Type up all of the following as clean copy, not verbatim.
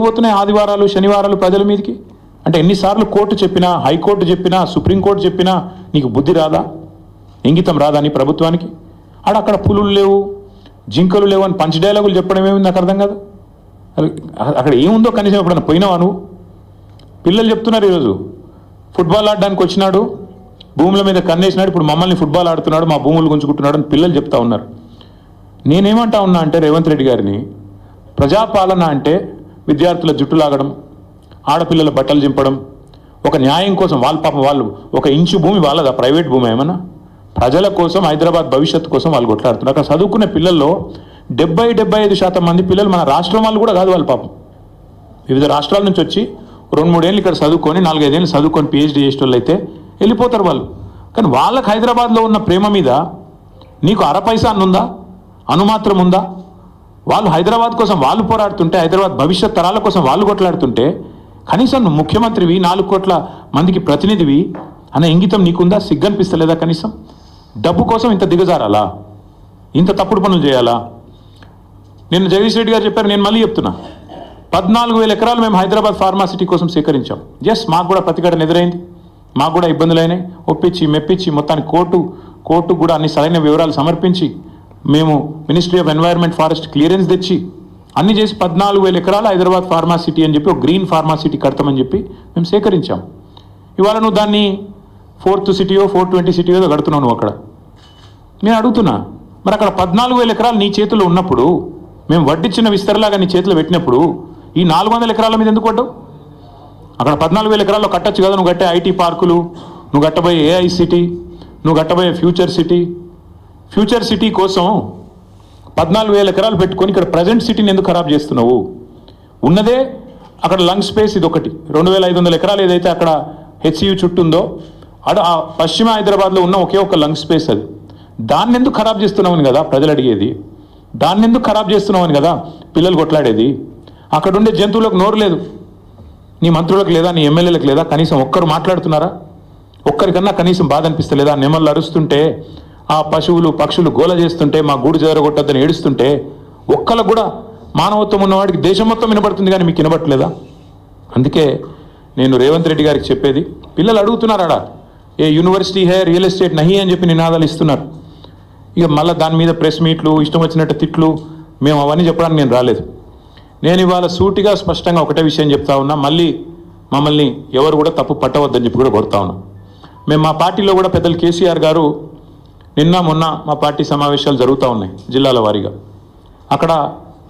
ఎందుకు పోతున్నాయి ఆదివారాలు శనివారాలు ప్రజల మీదకి? అంటే ఎన్నిసార్లు కోర్టు చెప్పినా, హైకోర్టు చెప్పినా, సుప్రీంకోర్టు చెప్పినా నీకు బుద్ధి రాదా, ఇంగితం రాదా నీ ప్రభుత్వానికి? అక్కడ పులులు లేవు, జింకలు లేవు అని పంచ్ డైలాగులు చెప్పడం ఏమింది నాకు అర్థం కాదు. అక్కడ ఏముందో కనీసం ఎప్పుడన్నా పోయినావా నువ్వు? పిల్లలు చెప్తున్నారు ఈరోజు, ఫుట్బాల్ ఆడడానికి వచ్చినాడు, భూముల మీద కన్నేసినాడు, ఇప్పుడు మమ్మల్ని ఫుట్బాల్ ఆడుతున్నాడు, మా భూములు గుంజుకుంటున్నాడు అని పిల్లలు చెప్తా ఉన్నారు. నేనేమంటా ఉన్నా అంటే రేవంత్ రెడ్డి గారిని, ప్రజాపాలన అంటే విద్యార్థుల జుట్టు లాగడం, ఆడపిల్లల బట్టలు చింపడం, ఒక న్యాయం కోసం వాళ్ళు ఒక ఇంచు భూమి వాళ్ళదా, ప్రైవేట్ భూమి ఏమన్నా? ప్రజల కోసం, హైదరాబాద్ భవిష్యత్తు కోసం వాళ్ళు కొట్లాడుతున్నారు. అక్కడ చదువుకునే పిల్లల్లో 70-75% మంది పిల్లలు మన రాష్ట్రం వాళ్ళు కూడా కాదు. వాళ్ళు పాపం వివిధ రాష్ట్రాల నుంచి వచ్చి 2-3 ఏళ్ళు ఇక్కడ చదువుకొని 4-5 ఏళ్ళు చదువుకొని పిహెచ్డీ చేసే వాళ్ళు అయితే వెళ్ళిపోతారు వాళ్ళు. కానీ వాళ్ళకి హైదరాబాద్లో ఉన్న ప్రేమ మీద నీకు అరపైసా అన్నుందా, అనుమాత్రం ఉందా? వాళ్ళు హైదరాబాద్ కోసం వాళ్ళు పోరాడుతుంటే, హైదరాబాద్ భవిష్యత్ తరాల కోసం వాళ్ళు కొట్లాడుతుంటే కనీసం నువ్వు ముఖ్యమంత్రివి, 4 కోట్ల మందికి ప్రతినిధివి అనే ఇంగితం నీకుందా? సిగ్గనిపిస్తలేదా కనీసం? డబ్బు కోసం ఇంత దిగజారాలా, ఇంత తప్పుడు పనులు చేయాలా? నిన్న జగదీష్ రెడ్డి గారు చెప్పారు, నేను మళ్ళీ చెప్తున్నా, 14,000 ఎకరాలు మేము హైదరాబాద్ ఫార్మాసిటీ కోసం సేకరించాం. ఎస్, మాకు కూడా ప్రతిఘటన ఎదురైంది, మాకు కూడా ఇబ్బందులు అయినాయి. ఒప్పించి మెప్పించి మొత్తానికి కోర్టు కూడా అన్ని సరైన వివరాలు సమర్పించి మేము ministry of environment forest clearance తెచ్చి అన్ని చేసి 14,000 ఎకరాలు హైదరాబాద్ ఫార్మాసిటీ అని చెప్పి ఒక గ్రీన్ ఫార్మాసిటీ కడతామని చెప్పి మేము సేకరించాం. ఇవాళ నువ్వు దాన్ని 4th సిటీయో 420 సిటీయో కడుతున్నావు నువ్వు అక్కడ. నేను అడుగుతున్నా, మరి అక్కడ 14,000 ఎకరాలు నీ చేతిలో ఉన్నప్పుడు, మేము వడ్డిచ్చిన విస్తరలాగా నీ చేతిలో పెట్టినప్పుడు ఈ 400 ఎకరాల మీద ఎందుకు పడ్డావు? అక్కడ 14,000 ఎకరాల్లో కట్టచ్చు కదా. నువ్వు కట్టే ఐటీ పార్కులు, నువ్వు కట్టబోయే ఏఐ సిటీ, నువ్వు కట్టబోయే ఫ్యూచర్ సిటీ కోసం 14,000 ఎకరాలు పెట్టుకొని ఇక్కడ ప్రజెంట్ సిటీని ఎందుకు ఖరాబ్ చేస్తున్నావు? ఉన్నదే అక్కడ లంగ్ స్పేస్ ఇది ఒకటి, 2,500 ఎకరాలు ఏదైతే అక్కడ హెచ్సియు చుట్టూ ఉందో ఆ పశ్చిమ హైదరాబాద్లో ఉన్న ఒకే ఒక లంగ్ స్పేస్ అది. దాన్ని ఎందుకు ఖరాబ్ చేస్తున్నామని కదా ప్రజలు అడిగేది. దాన్ని ఎందుకు ఖరాబ్ చేస్తున్నామని కదా పిల్లలు కొట్లాడేది. అక్కడ ఉండే జంతువులకు నోరు లేదు, నీ మంత్రులకు లేదా, నీ ఎమ్మెల్యేలకు లేదా? కనీసం ఒక్కరు మాట్లాడుతున్నారా? ఒక్కరికన్నా కనీసం బాధ అనిపిస్తలేదా? నెమళ్ళు అరుస్తుంటే, ఆ పశువులు పక్షులు గోల చేస్తుంటే, మా గూడు జరగొట్టద్దని ఏడుస్తుంటే ఒక్కలకు కూడా మానవత్వం ఉన్నవాడికి దేశం మొత్తం వినబడుతుంది, కానీ మీకు వినబట్టలేదా? అందుకే నేను రేవంత్ రెడ్డి గారికి చెప్పేది, పిల్లలు అడుగుతున్నారాడా, ఏ యూనివర్సిటీ హే, రియల్ ఎస్టేట్ నహి అని చెప్పి నినాదాలు ఇస్తున్నారు. ఇక మళ్ళీ దాని మీద ప్రెస్ మీట్లు, ఇష్టం వచ్చినట్టు తిట్లు, మేము అవన్నీ చెప్పడానికి నేను రాలేదు. నేను ఇవాళ సూటిగా స్పష్టంగా ఒకటే విషయం చెప్తా ఉన్నా, మళ్ళీ మమ్మల్ని ఎవరు కూడా తప్పు పట్టవద్దని చెప్పి కూడా కోరుతా ఉన్నాం. మేము మా పార్టీలో కూడా పెద్దలు కేసీఆర్ గారు నిన్న మొన్న మా పార్టీ సమావేశాలు జరుగుతూ ఉన్నాయి జిల్లాల వారీగా. అక్కడ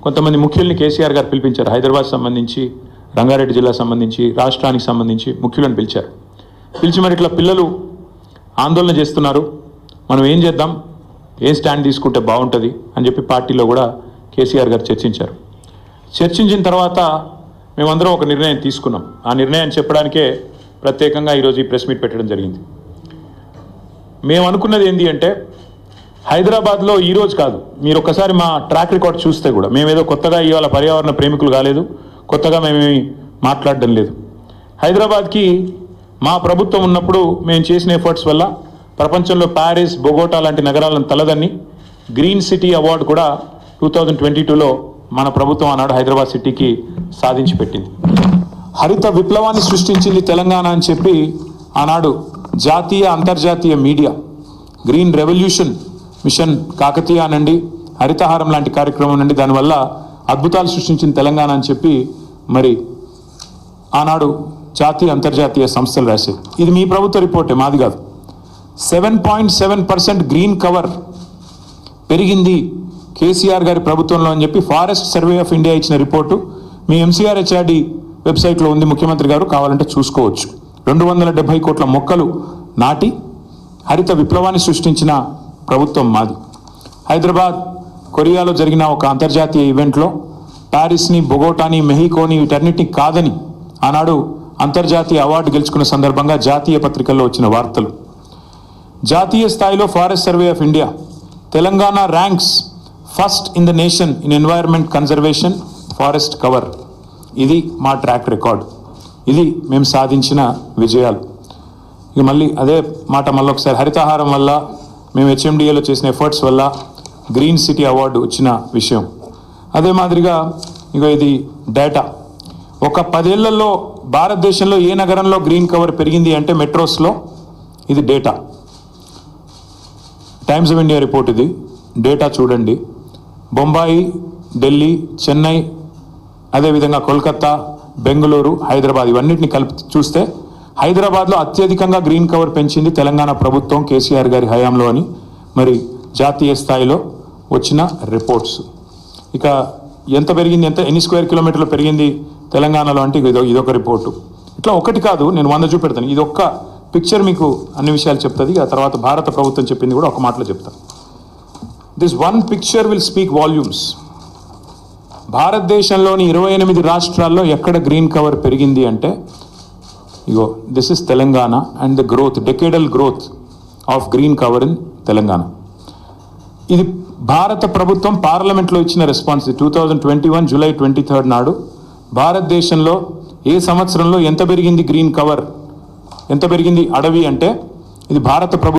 కొంతమంది ముఖ్యుల్ని కేసీఆర్ గారు పిలిపించారు. హైదరాబాద్ సంబంధించి, రంగారెడ్డి జిల్లా సంబంధించి, రాష్ట్రానికి సంబంధించి ముఖ్యులను పిలిచారు. పిలిచి మరి ఇట్లా పిల్లలు ఆందోళన చేస్తున్నారు, మనం ఏం చేద్దాం, ఏం స్టాండ్ తీసుకుంటే బాగుంటుంది అని చెప్పి పార్టీలో కూడా కేసీఆర్ గారు చర్చించారు. చర్చించిన తర్వాత మేమందరం ఒక నిర్ణయం తీసుకున్నాం. ఆ నిర్ణయాన్ని చెప్పడానికే ప్రత్యేకంగా ఈరోజు ఈ ప్రెస్ మీట్ పెట్టడం జరిగింది. మేము అనుకున్నది ఏంటి అంటే, హైదరాబాద్లో ఈరోజు కాదు, మీరు ఒకసారి మా ట్రాక్ రికార్డ్ చూస్తే కూడా, మేమేదో కొత్తగా ఇవాళ పర్యావరణ ప్రేమికులు కాలేదు, కొత్తగా మేమేమి మాట్లాడడం లేదు. హైదరాబాద్కి మా ప్రభుత్వం ఉన్నప్పుడు మేము చేసిన ఎఫర్ట్స్ వల్ల ప్రపంచంలో ప్యారిస్, బొగోటా లాంటి నగరాలను తలదన్ని గ్రీన్ సిటీ అవార్డు కూడా 2022లో మన ప్రభుత్వం ఆనాడు హైదరాబాద్ సిటీకి సాధించి పెట్టింది. హరిత విప్లవాన్ని సృష్టించింది తెలంగాణ అని చెప్పి ఆనాడు జాతీయ అంతర్జాతీయ media green revolution mission Kakatiya అనండి, హరితహారం లాంటి కార్యక్రమం నుండి దానివల్ల అద్భుతాలు సృష్టించిన తెలంగాణ అని చెప్పి మరి ఆనాడు జాతీయ అంతర్జాతీయ సంస్థలు రాశాయి. ఇది మీ ప్రభుత్వ రిపోర్టే, మాది కాదు. 7.7% గ్రీన్ కవర్ పెరిగింది కేసీఆర్ గారి ప్రభుత్వంలో అని చెప్పి ఫారెస్ట్ సర్వే ఆఫ్ ఇండియా ఇచ్చిన రిపోర్టు మీ MCRHRD వెబ్సైట్లో ఉంది, ముఖ్యమంత్రి గారు కావాలంటే చూసుకోవచ్చు. 270 కోట్ల మొక్కలు నాటి హరిత విప్లవాన్ని సృష్టించిన ప్రభుత్వం మాది. హైదరాబాద్, కొరియాలో జరిగిన ఒక అంతర్జాతీయ ఈవెంట్లో ప్యారిస్ని, బొగోటాని, మెహికోని వీటన్నిటిని కాదని ఆనాడు అంతర్జాతీయ అవార్డు గెలుచుకున్న సందర్భంగా జాతీయ పత్రికల్లో వచ్చిన వార్తలు. జాతీయ స్థాయిలో forest survey of India Telangana ranks first in the nation in environment conservation forest cover. ఇది మా ట్రాక్ రికార్డ్, ఇది మేము సాధించిన విజయాలు. ఇక మళ్ళీ అదే మాట మళ్ళీ ఒకసారి, హరితహారం వల్ల మేము HMDAలో చేసిన ఎఫర్ట్స్ వల్ల గ్రీన్ సిటీ అవార్డు వచ్చిన విషయం. అదే మాదిరిగా ఇక ఇది డేటా, ఒక 10 ఏళ్లలో భారతదేశంలో ఏ నగరంలో గ్రీన్ కవర్ పెరిగింది అంటే మెట్రోస్లో. ఇది data, times of India report. ఇది డేటా చూడండి. బొంబాయి, ఢిల్లీ, చెన్నై, అదేవిధంగా కోల్కతా, బెంగళూరు, హైదరాబాద్ ఇవన్నిటిని కలిపి చూస్తే హైదరాబాద్లో అత్యధికంగా గ్రీన్ కవర్ పెంచింది తెలంగాణ ప్రభుత్వం కేసీఆర్ గారి హయాంలో అని మరి జాతీయ స్థాయిలో వచ్చిన రిపోర్ట్స్. ఇక ఎంత పెరిగింది, ఎన్ని స్క్వేర్ కిలోమీటర్లు పెరిగింది తెలంగాణలో అంటే ఇదొక రిపోర్టు. ఇట్లా ఒకటి కాదు, నేను 100 చూపెడతాను. ఇది ఒక్క పిక్చర్ మీకు అన్ని విషయాలు చెప్తుంది. ఆ తర్వాత భారత ప్రభుత్వం చెప్పింది కూడా ఒక మాటలో చెప్తాను. This one picture will speak volumes. భారతదేశంలోని 28 రాష్ట్రాల్లో ఎక్కడ గ్రీన్ కవర్ పెరిగింది అంటే ఇగో this is Telangana and the growth, decadal growth of green cover in Telangana. ఇది భారత ప్రభుత్వం పార్లమెంట్లో ఇచ్చిన రెస్పాన్స్. 2021 జూలై 23 నాడు భారతదేశంలో ఏ సంవత్సరంలో ఎంత పెరిగింది గ్రీన్ కవర్, ఎంత పెరిగింది అడవి అంటే ఇది భారత ప్రభుత్వం